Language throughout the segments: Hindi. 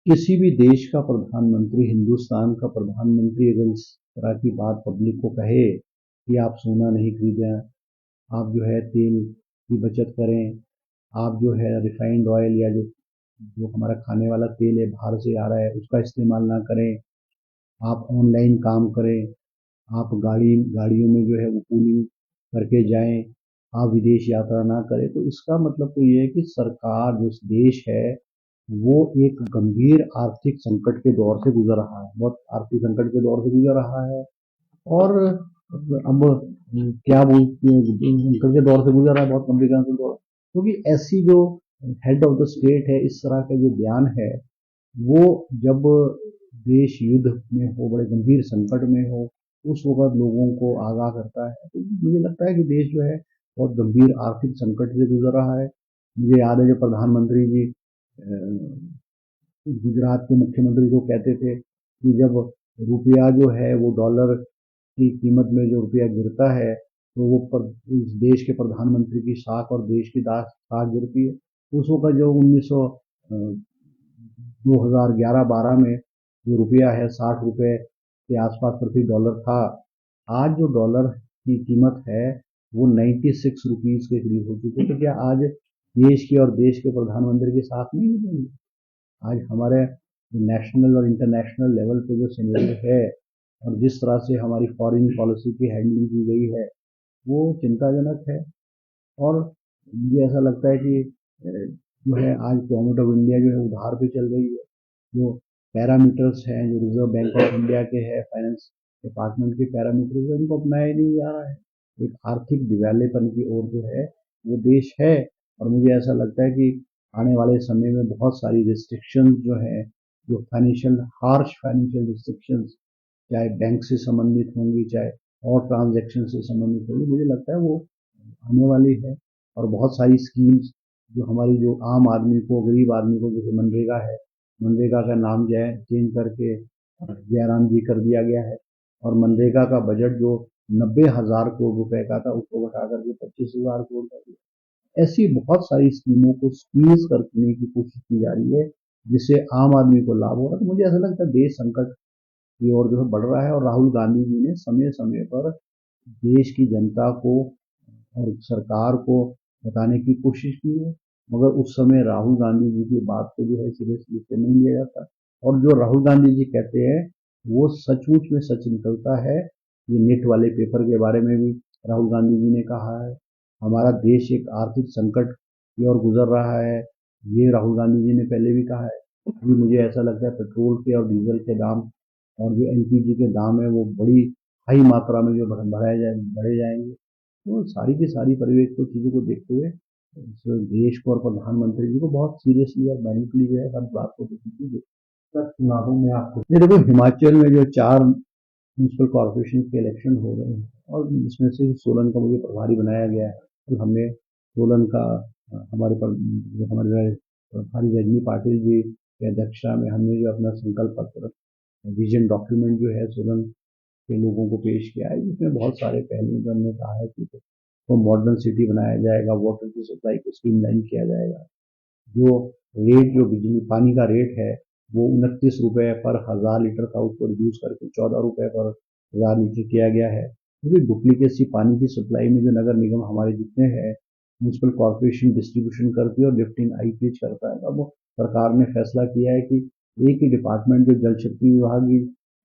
किसी भी देश का प्रधानमंत्री, हिंदुस्तान का प्रधानमंत्री अगर इस तरह की बात पब्लिक को कहे कि आप सोना नहीं खरीदें, आप जो है तेल की बचत करें, आप जो है रिफाइंड ऑयल या जो जो हमारा खाने वाला तेल है बाहर से आ रहा है उसका इस्तेमाल ना करें, आप ऑनलाइन काम करें, आप गाड़ियों में जो है वो पूलिंग करके जाएं, आप विदेश यात्रा ना करें, तो इसका मतलब तो ये है कि सरकार जो देश है वो एक गंभीर आर्थिक संकट के दौर से गुजर रहा है, बहुत आर्थिक संकट के दौर से गुजर रहा है। और अब क्या बोलते हैं, संकट के दौर से गुजर रहा है, बहुत गंभीर संकट दौर, क्योंकि ऐसी जो हेड ऑफ द स्टेट है, इस तरह का जो बयान है, वो जब देश युद्ध में हो, बड़े गंभीर संकट में हो, उस वक्त लोगों को आगाह करता है। तो मुझे लगता है कि देश जो है बहुत गंभीर आर्थिक संकट से गुजर रहा है। मुझे याद है जब प्रधानमंत्री जी गुजरात के मुख्यमंत्री जो कहते थे कि जब रुपया जो है वो डॉलर की कीमत में जो रुपया गिरता है तो वो इस देश के प्रधानमंत्री की साख और देश की साख गिरती है। उस वक्त जो 2011-12 में जो रुपया है 60 रुपए के आसपास प्रति डॉलर था, आज जो डॉलर की कीमत है वो 96 रुपीज के करीब हो चुकी है। तो क्या आज देश की और देश के प्रधानमंत्री की साख नहीं गिरेगी? आज हमारे नेशनल और इंटरनेशनल लेवल पे जो सिनेरियो है और जिस तरह से हमारी फॉरेन पॉलिसी की हैंडलिंग की गई है वो चिंताजनक है। और मुझे ऐसा लगता है कि जो है आज गवर्नमेंट ऑफ इंडिया जो है उधार पे चल रही है। जो पैरामीटर्स हैं जो रिजर्व बैंक ऑफ इंडिया के है, फाइनेंस डिपार्टमेंट के पैरामीटर्स है, उनको अपनाया ही नहीं जा रहा है। एक आर्थिक दिवालेपन की ओर जो है वो देश है। और मुझे ऐसा लगता है कि आने वाले समय में बहुत सारी रिस्ट्रिक्शन जो है, जो फाइनेंशियल हार्श फाइनेंशियल रिस्ट्रिक्शन, चाहे बैंक से संबंधित होंगी, चाहे और ट्रांजैक्शन से संबंधित होंगी, मुझे लगता है वो आने वाली है। और बहुत सारी स्कीम्स जो हमारी जो आम आदमी को, गरीब आदमी को, जैसे मनरेगा है, मनरेगा का नाम जो है चेंज करके जयराम जी कर दिया गया है। और मनरेगा का बजट जो 90,000 करोड़ रुपए का था उसको घटा करके 25,000 करोड़ कर दिया। ऐसी बहुत सारी स्कीमों को स्क्वीज करने की कोशिश की जा रही है जिससे आम आदमी को लाभ हो रहा है। तो मुझे ऐसा लगता है देश संकट की ओर जो है बढ़ रहा है। और राहुल गांधी जी ने समय समय पर देश की जनता को और सरकार को बताने की कोशिश की है, मगर उस समय राहुल गांधी जी की बात को जो है सीरियसली से नहीं लिया जाता। और जो राहुल गांधी जी कहते हैं वो सचमुच में सच निकलता है। ये नेट वाले पेपर के बारे में भी राहुल गांधी जी ने कहा है। हमारा देश एक आर्थिक संकट की ओर गुजर रहा है, ये राहुल गांधी जी ने पहले भी कहा है। अभी मुझे ऐसा लगता है पेट्रोल के और डीजल के दाम और जो एलपीजी के दाम है वो बड़ी हाई मात्रा में जो बढ़े जाएंगे। तो सारी की सारी परिवेश को चीज़ों को देखते हुए इस देश को और प्रधानमंत्री जी को बहुत सीरियसली और मैनिकली जो है हर बात को देखनी चाहिए। सर, चुनावों में आपको ये देखो, हिमाचल में जो 4 म्यूनसिपल कॉरपोरेशन के इलेक्शन हो रहे हैं और इसमें से सोलन का मुझे प्रभारी बनाया गया है। तो हमने सोलन का हमारे प्रभारी रजनी पाटिल जी की अध्यक्षता में हमने जो अपना संकल्प पत्र, विजन डॉक्यूमेंट जो है सोलन के लोगों को पेश किया है, जिसमें बहुत सारे पहलू जो हमने कहा है कि तो मॉडर्न सिटी बनाया जाएगा, वाटर की सप्लाई को स्ट्रीमलाइन किया जाएगा, जो जो बिजली पानी का रेट है वो 29 रुपए पर 1,000 लीटर था, उसको रिड्यूस करके 14 रुपए पर 1,000 लीटर किया गया है। क्योंकि डुप्लीकेसी पानी की सप्लाई में जो नगर निगम हमारे जितने हैं, म्यूनसिपल कॉरपोरेशन डिस्ट्रीब्यूशन करती है और लिफ्टिंग आईपीएच करता है। अब सरकार ने फैसला किया है कि एक ही डिपार्टमेंट जो जल शक्ति विभाग की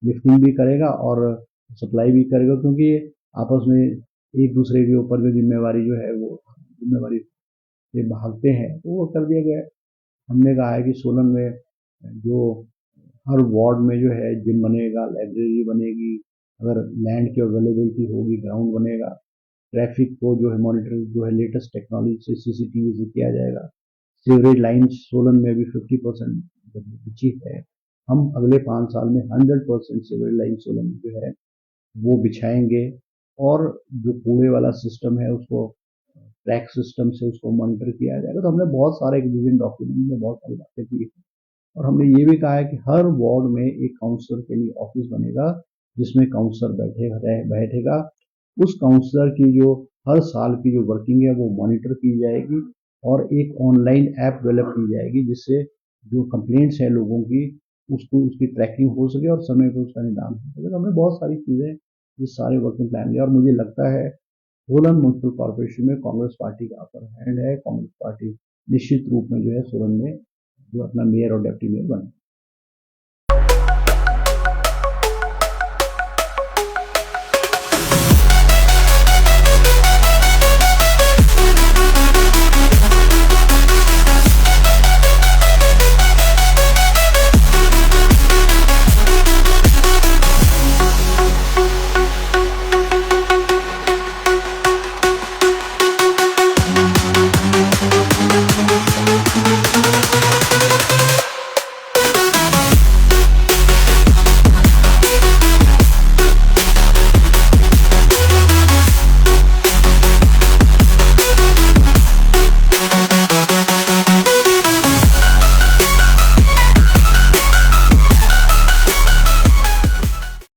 लिफ्टिंग भी करेगा और सप्लाई भी करेगा, क्योंकि आपस में एक दूसरे के ऊपर जो जिम्मेवारी जो है वो जिम्मेवारी से भागते हैं, तो वो कर दिया गया है। हमने कहा है कि सोलन में जो हर वार्ड में जो है जिम बनेगा, लाइब्रेरी बनेगी, अगर लैंड की अवेलेबिलिटी होगी ग्राउंड बनेगा, ट्रैफिक को जो है मॉनिटर जो है लेटेस्ट टेक्नोलॉजी से सीसीटीवी से किया जाएगा। सीवरेज लाइन सोलन में अभी 50% बिछी है। हम अगले 5 साल में 100% सीवरेज लाइन सोलन में जो है वो बिछाएंगे। और जो कूड़े वाला सिस्टम है उसको ट्रैक सिस्टम से उसको मॉनिटर किया जाएगा। तो हमने बहुत सारे एक विजन डॉक्यूमेंट में बहुत सारी बातें की है। और हमने ये भी कहा है कि हर वार्ड में एक काउंसलर के लिए ऑफिस बनेगा, जिसमें काउंसलर बैठेगा। उस काउंसलर की जो हर साल की जो वर्किंग है वो मॉनिटर की जाएगी और एक ऑनलाइन ऐप डेवलप की जाएगी, जिससे जो कंप्लेंट्स है लोगों की उसको उसकी ट्रैकिंग हो सके और समय पर उसका निदान हो सके। तो हमने बहुत सारी चीज़ें इस सारे वर्किंग प्लान लिया और मुझे लगता है सोलन म्यूनसिपल कॉर्पोरेशन में कांग्रेस पार्टी का अपर हैंड है। कांग्रेस पार्टी निश्चित रूप में जो है सोलन में जो अपना मेयर और डिप्टी मेयर बने।